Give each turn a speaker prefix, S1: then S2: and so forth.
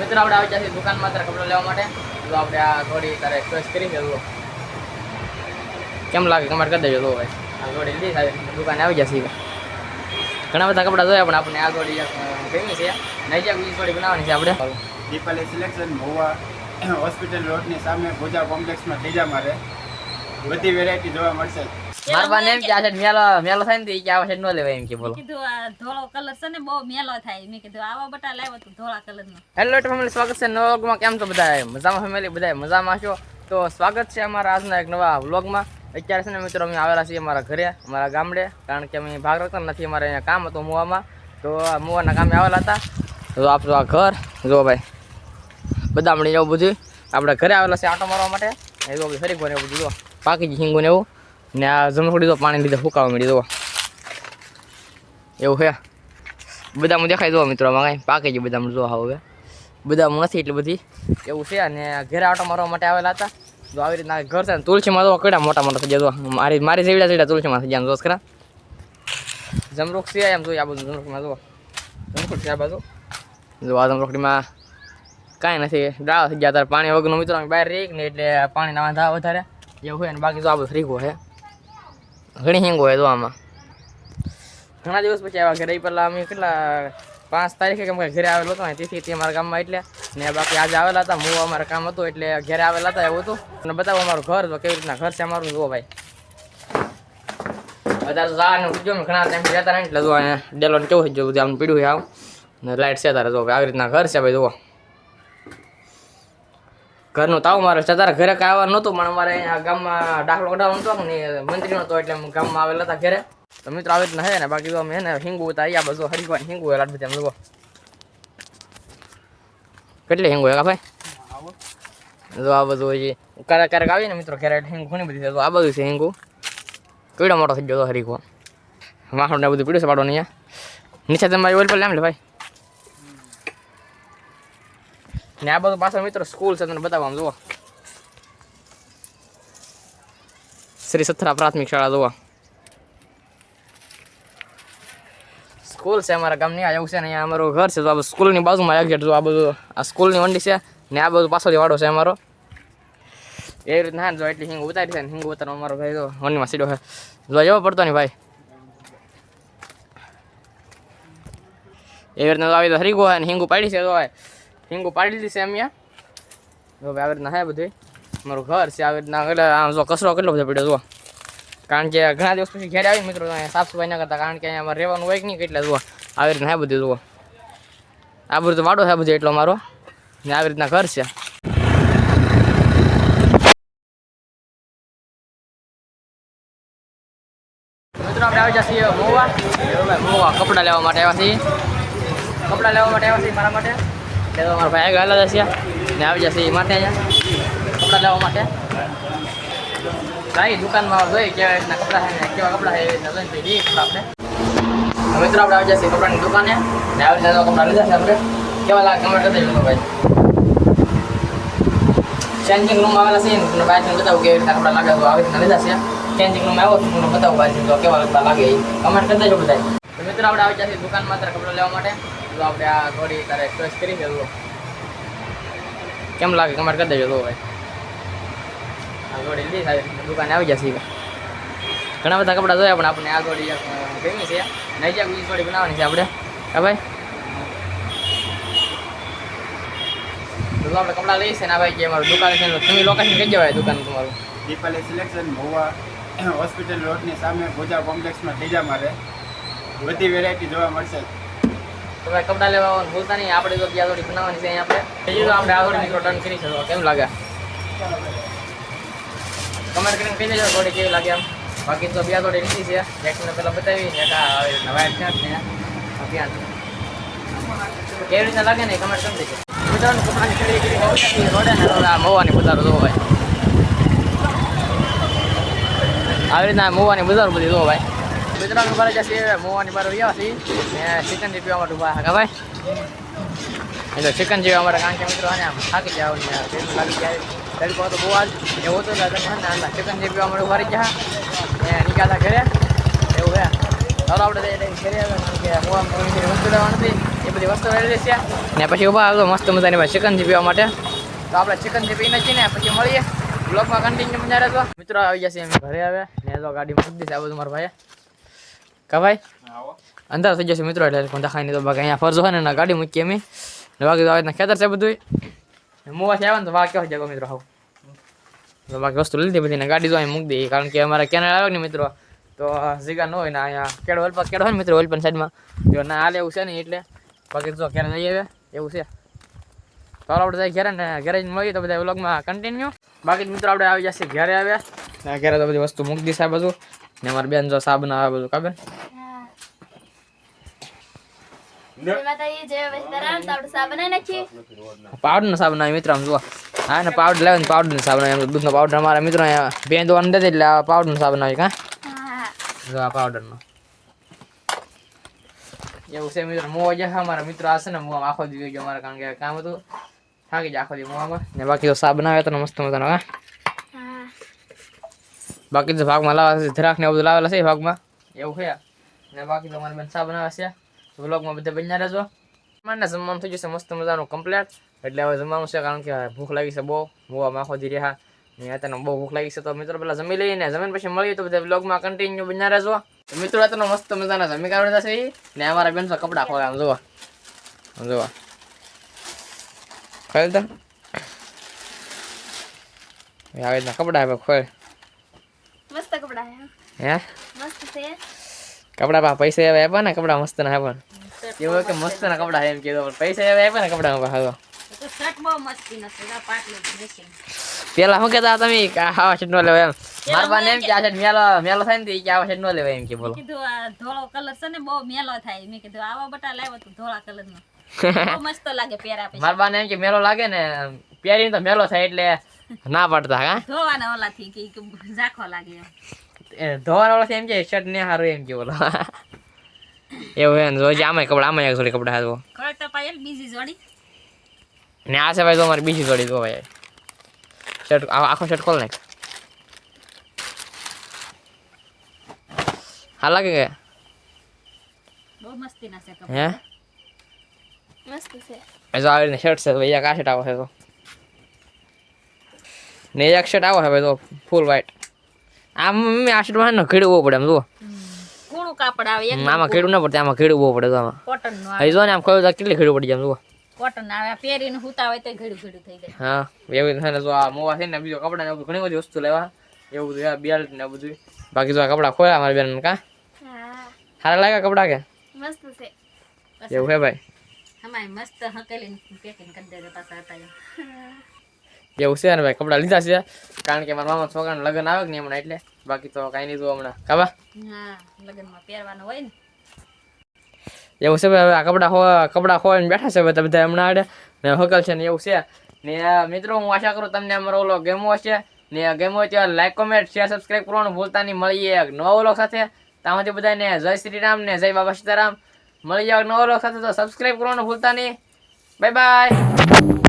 S1: મિત્રો આપણે આવી જશે દુકાનમાં તારે કપડાં લેવા માટે. તો આપણે આ થોડી તારે ચોઈસ કરી છે. કેમ લાગે કમેન્ટ કરી દેજો. તો ભાઈ આ થોડી લીધી સાહેબ દુકાને આવી જશે. ઘણા બધા કપડાં જોયા પણ આપણે આ થોડી ગમી છે. નહીં જાય બીજી થોડી બનાવવાની છે આપણે.
S2: દીપાલી સિલેક્શન મહુવા હોસ્પિટલ રોડની સામે ભુજા કોમ્પ્લેક્સમાં ત્રીજા માળે બધી વેરાયટી જોવા મળશે.
S1: મારવાને એમ કે આ સાઈડ મેલો થાય ને તો આ સાઈડ ન લેવાય એમ કે બોલો.
S3: કીધું આ ધોળો કલર છે ને બહુ મેલો થાય. મેં કીધું આવા બટા લાવ્યો તો ધોળા કલરનો.
S1: હેલો ફેમિલી, સ્વાગત છે નવા વ્લોગમાં. કેમ છો બધા? મજામાં ફેમિલી? બધા મજામાં છો? તો સ્વાગત છે અમારા આજના એક નવા વ્લોગમાં. અત્યારે છે ને મિત્રો અમે આવેલા છીએ અમારા ઘરે, અમારા ગામડે, કારણ કે અમે ભાગ રાખતા નથી. અમારે અહીંયા કામ હતું મુવામાં, તો મુવાના કામે આવેલા હતા. તો આપણું આ ઘર જો ભાઈ, બધા મળી જવું બધું આપણે ઘરે આવેલા છે આંટો મારવા માટે. એ જો ફરી ગયો ને એવું બધું જો પાકી જ હિંગું ને એવું. ને આ જમખોડી તો પાણી લીધે ફૂકાવા મળી દો એવું છે. બધામાં દેખાય જો મિત્રો, આમાં કાંઈ પાકે છે બધામાં જો હવે બધામાં નથી એટલી બધી એવું છે. અને ઘરે આંટો મારવા માટે આવેલા હતા. તો આવી રીતના ઘર છે ને તુલસીમાં તો કડા મોટા મોટા થઈ જાય. તો મારી સેવડા તુલસીમાં થઈ જાય. જોશ ખરા જમરૂખ છે એમ જોઈએ. આ બધું જમરૂખમાં જો જમરૂખ છે આ બાજુ જો. આ જમરૂખડીમાં કાંઈ નથી, ડાળા થઈ ગયા. તારે પાણી વગરનું મિત્રો અમે બહાર રહી ને એટલે પાણીના વાંધા વધારે એવું હોય. અને બાકી તો આ બધું રીખો છે, ઘણી હિંગો હોય. તો આમાં ઘણા દિવસ પછી આવ્યા ઘરે. પહેલાં અમે કેટલા 5 તારીખે કેમ કે ઘરે આવેલો હતો ને તેથી અમારા ગામમાં એટલે. ને બાકી આજે આવેલા હતા, હું અમારે કામ હતું એટલે ઘરે આવેલા હતા એવું હતું. અને બતાવો અમારું ઘર તો કેવી રીતના ઘર છે અમારું જુઓ ભાઈ. અત્યારે તો જવાનું જો ઘણા ટાઈમથી જતા નહીં એટલે જો અહીંયા ડેલોને કેવું થઈ ગયું બધું આમ પીડ્યું છે આવું. ને લાઇટ છે તારે જો આવી રીતના ઘર છે ભાઈ. જુઓ ઘરનું તાવ મારે છે. તારે ઘરે કાંઈ આવવાનું નહોતું પણ અમારે અહીંયા ગામમાં દાખલો કઢાવવાનો હતો ને મંત્રીનો હતો એટલે ગામમાં આવેલા હતા ઘરે. તો મિત્રો આવી રીતના છે ને. બાકી તો અમે ને હિંગુ ઉતારી આ બધું હરિભાઈ હિંગુ હોય લાડ બધા જુઓ કેટલી હિંગુ હોય ભાઈ. જો આ બધું હજી ક્યારેક આવીએ ને મિત્રો ઘરે હિંગુ ઘણી બધી છે. તો આ બધું છે હિંગુ કેવડો મોટો થઈ ગયો હરીખો. વાહણ ને બધું પીડ્યું છે પાડો અહીંયા નીચે તમારી ઓઇલ પર લેમ લે ભાઈ. ને આ બધું પાછળ મિત્રો સ્કૂલ છે, તમને બતાવો આમ જુઓ શ્રી સથરા પ્રાથમિક શાળા જુઓ સ્કૂલ છે અમારા ગામની. આ એવું છે ને અહીંયા અમારું ઘર છે. તો આ સ્કૂલની બાજુમાં એક્ઝેક્ટ જો આ બધું આ સ્કૂલની વંડી છે ને આ બધું પાછળથી વાડો છે અમારો. એવી રીતના જો એટલી હિંગ ઉતારી છે ને હિંગ ઉતારવા અમારો ભાઈ તો વંડીમાં સીડો છે. જો જવો પડતો નહીં ભાઈ. એવી રીતના આવી તો હરી ગયો ને હિંગુ પાડી છે. તો હિંગુ પાડી દીધી છે એમ અહીંયા. જો ભાઈ આવી રીતના હે બધું મારું ઘર છે. આવી રીતના એટલે આમ જો કચરો કેટલો બધો પડ્યો જુઓ. કારણ કે ઘણા દિવસ પછી ઘરે આવી મિત્રો સાફ સફાઈ ના કરતા, કારણ કે અહીંયા અમારે રહેવાનું હોય કે નહીં એટલે જુઓ આવી રીતના હે બધું જુઓ. આ બધું તો વાડો છે બધું એટલો મારો ને આવી રીતના ઘર છે. મિત્રો આપણે આવી જઈએ મોવા. મોવા કપડાં લેવા માટે આવ્યા છીએ. કપડાં લેવા માટે આવ્યા છીએ મારા માટે. એટલે તો મારા ભાઈ આગળ જશે ને આવી જશે એ માટે અહીંયા કપડાં લેવા માટે. સારી દુકાનમાં જોઈએ કેવા રીતના કપડાં છે ને કેવા કપડાં છે એ રીતના લઈને લઈએ કપડાં આપણે. મિત્રો આપણે આવી જશે કપડાની દુકાને ને આવી રીતના કપડાં લીધા છે આપણે. કેવા લાગે કમેન્ટ કરી દેજો ભાઈ. ચેન્જિંગ રૂમ આવેલા છે ને બાજુ બતાવું કેવી રીતના કપડાં લાગે. તો આવી રીતના લીધા છે. ચેન્જિંગ રૂમ આવ્યો તમને બતાવું બાજુ તો કેવા કપડાં લાગે એ કમેન્ટ કરી દેજો બધા. તો મિત્રો આપણે આવી જશે દુકાનમાં તારે કપડાં લેવા માટે. તો આપણે આ થોડી તારે ચોઈસ કરી છે. કેમ લાગે કમેન્ટ કરી દેજો. તો ભાઈ આ થોડી લીધી સાહેબ દુકાને આવી જશે. ઘણા બધા કપડાં જોયા પણ આપણે આ થોડી ગમી છે. નહીં જાય બીજી થોડી બનાવવાની છે આપણે. હા ભાઈ તો આપણે કપડાં લઈએ છે ને ભાઈ કે અમારું દુકાન છે. તમે લોકેશન કહી જવાય દુકાન તમારું.
S2: દીપાલી સિલેક્શન મહુવા હોસ્પિટલ રોડની સામે ભુજા કોમ્પ્લેક્સમાં ત્રીજા માળે બધી વેરાયટી જોવા મળશે.
S1: તો ભાઈ કપડાં લેવા ભૂલતા નહીં. આપણે તો ત્યાં થોડી બનાવવાની છે અહીંયા આપણે. બીજું તો આપણે આ થોડી મિત્રો ટર્ન કરી શકો. કેમ લાગે કમેન્ટ કરીને કહી દેજો થોડી કેવી લાગે એમ. બાકી તો બે થોડી લીધી છે. એકને પહેલાં બતાવી ને આવી રીતના વાયર છે ને ત્યાં કેવી રીતના લાગે ને કમેન્ટ કરી દેજો. મિત્રોને કપડાની ખરીદી રોડે ને આ મોવાની બજારો જોવો ભાઈ. આવી રીતના મોવાની બજાર બધી જોવો ભાઈ. મિત્રોને બારે જશે મોવાની બાર રહ્યા છીએ ને ચિકન પીવા માટે ઉભા હા ભાઈ. એટલે ચિકન જેવા અમારે કારણ કે મિત્રો આને આમ થાકી જાવ ને લાગી જાય તડકો તો બહુ જ એવું હતું ને ચિકન જે પીવા માટે ઉભા ગયા ને નીકળતા ઘરે એવું હે. ચાલો આપણે ઘરે આવે કારણ કે હોસ્પિટલ નથી એ બધી વસ્તુ રહેલી છે ને પછી ઊભા આવતો મસ્ત મજાની ચિકનથી પીવા માટે. તો આપણે ચિકનથી પીને છીએ ને પછી મળીએ બ્લોગમાં કન્ટિન્યુ મજા રહેતો. મિત્રો આવી જશે એમ ઘરે આવે ને તો ગાડી મૂકી દીધી આ બધું મારા ભાઈએ કા ભાઈ અંદર થઈ જશે મિત્રો એટલે પણ દેખાય નહીં તો બાકી અહીંયા ફરજો હોય ને ગાડી મૂકીએ અમે ને બાકી તો આવે ખેતર છે બધું મોવાથી આવે ને તો વાહ કેવો જગો મિત્રો હાવ તો બાકી વસ્તુ લીધી બધી ને ગાડી તો અહીં મૂકી દઈએ કારણ કે અમારે કેનાલ આવે ને મિત્રો તો જગ્યા ન હોય ને અહીંયા કેડ ઓલપા કેડ હોય ને મિત્રો ઓલપન સાઈડમાં તો ના હાલે એવું છે ને એટલે બાકી જો ક્યારે જઈ આવે એવું છે તો આપણે જાય ઘરે ને ઘરે મળીએ તો બધા વ્લોગમાં કન્ટિન્યુ. બાકી મિત્રો આપણે આવી જશે ઘરે આવ્યા ને ઘરે તો બધી વસ્તુ મૂકી દીધી બધું ને અમારી બેન જો સા બનાવે બધું કાબેન પાવડર નો સાબુ ના મિત્રો આમ જુઓ હા ને પાવડર લાવે ને પાવડર નો સાબુ ના દૂધ નો પાવડર અમારા મિત્રો અહીંયા બેન તો અંદર એટલે પાવડર નો સાબુ નાખી કા જો આ પાવડર નો એવું છે મિત્રો મોવા જાય અમારા મિત્રો આ છે ને મોવા આખો દી ગયો અમારે કારણ કે કામ હતું થાકી જાય આખો દી મોવામાં ને બાકી તો સા બનાવે તો મસ્ત મજાનો હા બાકી તો ભાગમાં લાવવા ધરાક ને બધું લાવેલા છે ભાગમાં એવું છે ને બાકી તો અમારે બેન સા બનાવે છે વ્લોગમાં બધા બન્યા રહેજો. મને જમવાનું થઈ જશે મસ્ત મજાનું કમ્પ્લીટ એટલે હવે જમવાનું છે કારણ કે ભૂખ લાગી છે બહુ મોવામાં આખો દી રહ્યા ને અત્યારે બહુ ભૂખ લાગી છે તો મિત્રો પેલા જમી લઈને જમીન પછી મળીએ તો બધા વ્લોગમાં કન્ટિન્યુ બન્યા રહેજો. મિત્રો અત્યારે મસ્ત મજાના જમી કાઢતા છે ને અમારા બેન તો કપડાં ખોલે આમ જોવા ખોલતા આવી રીતના કપડાં હવે ખોલ
S3: મસ્ત કપડા
S1: હે
S3: મસ્ત છે
S1: કપડા પા પૈસા એવા આપ્યા ને કપડા મસ્ત ના આપ્યા એવું કે મસ્ત ના કપડા એમ કીધું પણ પૈસા એવા આપ્યા ને કપડા હા
S3: તો શર્ટ બહુ મસ્તી નથી આ પાટલું ડ્રેસિંગ
S1: પેલા શું કહેતા તમે આવા શર્ટ નો લેવાય એમ મારા બાને એમ કે આ શર્ટ મેલો થાય ને કે આવા શર્ટ નો લેવાય એમ કે બોલો
S3: કીધું આ ધોળો કલર છે ને બહુ મેલો થાય મેં કીધું આવા બટા લાવ્યો તો ધોળા કલર નો બહુ મસ્ત લાગે પહેરા પછી
S1: મારા બાને એમ કે મેલો લાગે ને પહેરીને તો મેલો થાય એટલે ના પાડતા હા
S3: ધોવાના ઓલાથી કે ઝાખો લાગે એમ
S1: ધોવાના ઓલાથી એમ કે શર્ટ ને સારું એમ કે બોલો એવું એમ રોજ આમાં કપડા આમાં એક જોડી કપડા હાથવો
S3: કળ તો પાયલ બીજી જોડી
S1: ને આ છે ભાઈ તો અમારી બીજી જોડી તો ભાઈ શર્ટ આખો શર્ટ ખોલ નાખ હા લાગે કે
S3: બહુ મસ્તી ના છે
S1: હે
S3: મસ્ત છે
S1: જો આવી રીતે શર્ટ છે ભાઈ એક આ શર્ટ આવો છે તો ને એક શર્ટ આવો છે ભાઈ તો ફૂલ વ્હાઈટ આમ મમ્મી આ શર્ટમાં ને ખેડવું પડે આમ જુઓ
S3: કૂણું કાપડ આવે એક
S1: આમાં ખેડવું ના પડે આમાં ખેડવું પડે તો આમાં
S3: કોટન નું આવે
S1: હજી જો ને આમ ખોયું તો કેટલી ખેડવું પડી જાય જુઓ
S3: કોટન આવે પહેરીને હુતા હોય તો ઘડું ઘડું થઈ જાય
S1: હા એવી છે ને જો આ મોવા છે ને બીજો કપડા ને ઘણી બધી વસ્તુ લેવા એવું બધું બેલ્ટ ને બધું બાકી જો આ કપડા ખોયા મારી બેન કા સારા લાગ્યા કપડા કે
S3: મસ્ત છે
S1: એવું છે ભાઈ
S3: અમાય મસ્ત હકેલીને પેકિંગ કરી દેજો પાછા હતા
S1: એવું છે ને ભાઈ કપડા લીધા છે કારણ કે મારા મામા છોકરાને લગ્ન આવે કે નહીં હમણાં એટલે બાકી તો કાંઈ નહીં જો હમણાં કાબા
S3: હા લગ્નમાં પહેરવાનું હોય ને
S1: એવું છે ભાઈ હવે આ કપડા ખોવાઈને બેઠા છે બધા હમણાં આડે ને હકલ છે ને એવું છે ને મિત્રો હું આશા કરું તમને અમારો ઓલો ગેમો હશે ને ગેમો હોય ત્યારે લાઈક કોમેન્ટ શેર સબસ્ક્રાઈબ કરવાનું ભૂલતા નહીં. મળીએ એક નવા વ્લોગ સાથે ત્યાંથી બધાને જય શ્રી રામ ને જય બાબા સીતારામ. મળી જાવ નવા વ્લોગ સાથે તો સબસ્ક્રાઈબ કરવાનું ભૂલતા નહીં. Bye bye.